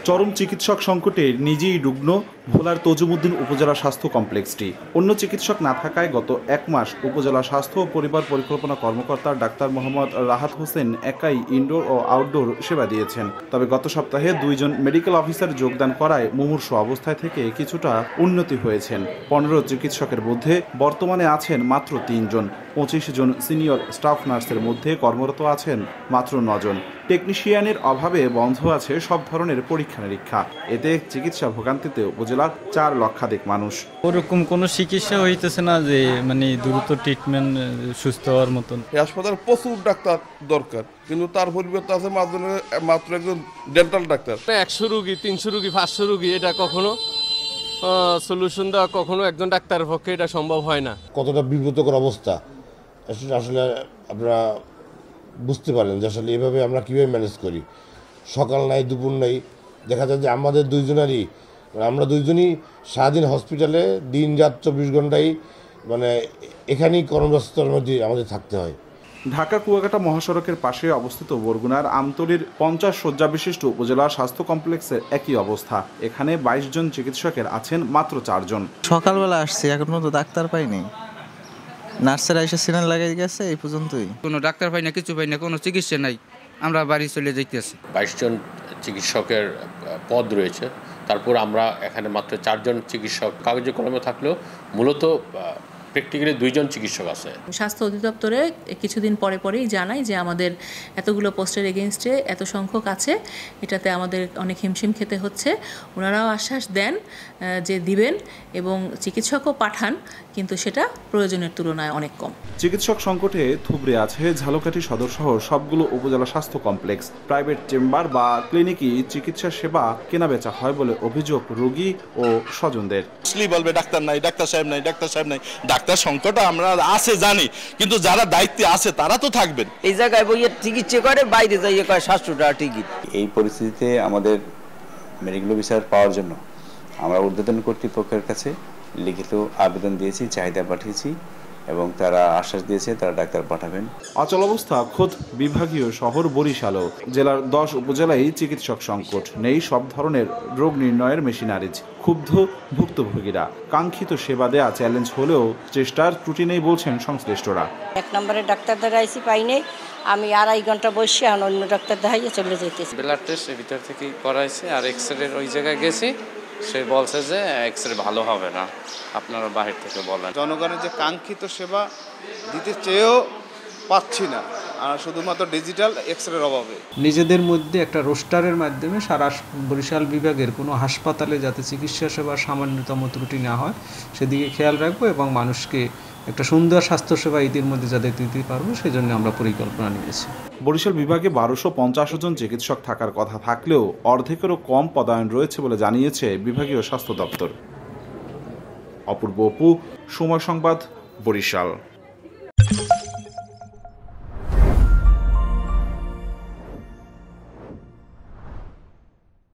চরম চিকিৎসক সংকটে নিজেই রুগ্ন ভোলার তজুমুদ্দিন উপজেলা স্বাস্থ্য কমপ্লেক্সটি। অন্য চিকিৎসক না থাকায় গত 1 মাস উপজেলা স্বাস্থ্য ও পরিবার পরিকল্পনা কর্মকর্তা ডাক্তার মোহাম্মদ রাহাত হোসেন একাই ইনডোর ও আউটডোর সেবা দিয়েছেন। তবে গত সপ্তাহে 2 জন মেডিকেল অফিসার যোগদান করায় মুমূর্ষু অবস্থায় থেকে কিছুটা উন্নতি হয়েছেন। 15 চিকিৎসকের মধ্যে বর্তমানে আছেন মাত্র 3 জন। 25 জন সিনিয়র স্টাফ নার্সের মধ্যে কর্মরত আছেন মাত্র 9 জন। টেকনিশিয়ানের অভাবে বন্ধ আছে সব ধরনের পরীক্ষা নিরীক্ষা। এতে চিকিৎসা ভোগান্তিতে উপজেলার 4 লক্ষাধিক মানুষ। ওরকম কোনো চিকিৎসা হইতেছে না যে মানে দ্রুত ট্রিটমেন্ট সুস্থ হওয়ার মতন। হাসপাতালে প্রচুর ডাক্তার দরকার, কিন্তু তার পরিবর্তে আছে মাত্র একজন ডেন্টাল ডাক্তার। 100 রুগী, 300 রুগী, 500 রুগী, এটা কখনো সলিউশন দেওয়া কখনো একজন ডাক্তারের পক্ষে এটা সম্ভব হয় না। কতটা বিব্রতকর অবস্থা আসলে আপনারা বুঝতে পারেন যে আসলে এভাবে আমরা কীভাবে ম্যানেজ করি। সকাল নাই দুপুর নাই, দেখা যায় যে আমাদের আমরা দুইজনই সারাদিন হসপিটালে, দিন রাত 24 ঘন্টাই মানে এখানেই কর্মব্যস্ততার মধ্যে আমাদের থাকতে হয়। ঢাকা কুয়াকাটা মহাসড়কের পাশে অবস্থিত বরগুনার আমতলীর 50 শয্যা বিশিষ্ট উপজেলা স্বাস্থ্য কমপ্লেক্সের একই অবস্থা। এখানে 22 জন চিকিৎসকের আছেন মাত্র 4 জন। সকালবেলা আসছি, এখন পর্যন্ত ডাক্তার পাইনি। নার্সেরা এসে সিরিয়াল লাগাই গেছে, এই পর্যন্তই। কোনো ডাক্তার পাই না, কিছু পাই না, কোনো চিকিৎসা নাই, আমরা বাড়ি চলে যাইতেছি। 22 জন চিকিৎসকের পদ রয়েছে, তারপর আমরা এখানে মাত্র 4 জন চিকিৎসক কাগজে কলমে থাকলেও মূলত প্র্যাকটিক্যালি 2 জন চিকিৎসক আছে। স্বাস্থ্য অধিদপ্তরে কিছুদিন পরেই জানাই যে আমাদের এতগুলো পোস্টের এগেনস্টে এত সংখ্যক আছে, এটাতে আমাদের অনেক হিমশিম খেতে হচ্ছে। ওনারাও আশ্বাস দেন যে দিবেন এবং চিকিৎসকও পাঠান, কিন্তু সেটা প্রয়োজনের তুলনায় অনেক কম। চিকিৎসক সংকটে থুবড়ে আছে ঝালকাঠি সদর সহ সবগুলো উপজেলা স্বাস্থ্য কমপ্লেক্স। প্রাইভেট চেম্বার বা ক্লিনিকই চিকিৎসা সেবা কেনাবেচা হয় বলে অভিযোগ রোগী ও স্বজনদের। বলবে ডাক্তার নাই, ডাক্তার সাহেব নাই, ডাক্তার সাহেব নাই। ডাক্তার সংকট আমরা আছে জানি, কিন্তু যারা দায়িত্বে আছে তারা তো থাকবেন। এই জায়গায় বইয়ে চিকিৎসা করে, বাইরে যাইয়ে কয় 700 টাকা টিকিট। এই পরিস্থিতিতে আমাদের মেডিকেল অফিসার পাওয়ার জন্য আমরা ঊর্ধ্বতন কর্তৃপক্ষের কাছে লিখিত আবেদন দিয়েছি, চাহিদা পাঠিয়েছি এবং তারা আশ্বাস দিয়েছে তারা ডাক্তার পাঠাবেন। অচল অবস্থা খোদ বিভাগীয় শহর বরিশালও। জেলার 10 উপজেলায় চিকিৎসক সংকট, নেই সব ধরনের রোগ নির্ণয়ের মেশিনারিজ। ক্ষুব্ধ ভুক্তভোগীরা। কাঙ্ক্ষিত সেবা দেয়া চ্যালেঞ্জ হলেও চেষ্টার ত্রুটি নেই বলছেন সংশ্লিষ্টরা। 1 নম্বরে ডাক্তার দেখাইছি, পাই নাই, আমি 2.5 ঘন্টা বসে অন্য ডাক্তার দেখাইয়ে চলে যেতেছি। ব্লাড টেস্ট এর ভিতর থেকে করাইছে, আর এক্সরে ওই জায়গায় গেছি, সে বলছে যে এক্সরে ভালো হবে না, আপনারা বাহির থেকে বলেন। জনগণের যে কাঙ্ক্ষিত সেবা দিতে চেয়েও পাচ্ছি না, আর শুধুমাত্র ডিজিটাল এক্সরের অভাবে। নিজেদের মধ্যে একটা রোস্টারের মাধ্যমে সারা বরিশাল বিভাগের কোনো হাসপাতালে যাতে চিকিৎসা সেবার সামান্যতম ত্রুটি না হয় সেদিকে খেয়াল রাখবো এবং মানুষকে একটা সুন্দর স্বাস্থ্যসেবা ঈদের মধ্যে যাদের দিতে পারবো সেই জন্য আমরা পরিকল্পনা নিয়েছি। বরিশাল বিভাগে 1250 জন চিকিৎসক থাকার কথা থাকলেও অর্ধেকেরও কম পদায়ন রয়েছে বলে জানিয়েছে বিভাগীয় স্বাস্থ্য দপ্তর। অপূর্ব অপু, সময় সংবাদ, বরিশাল।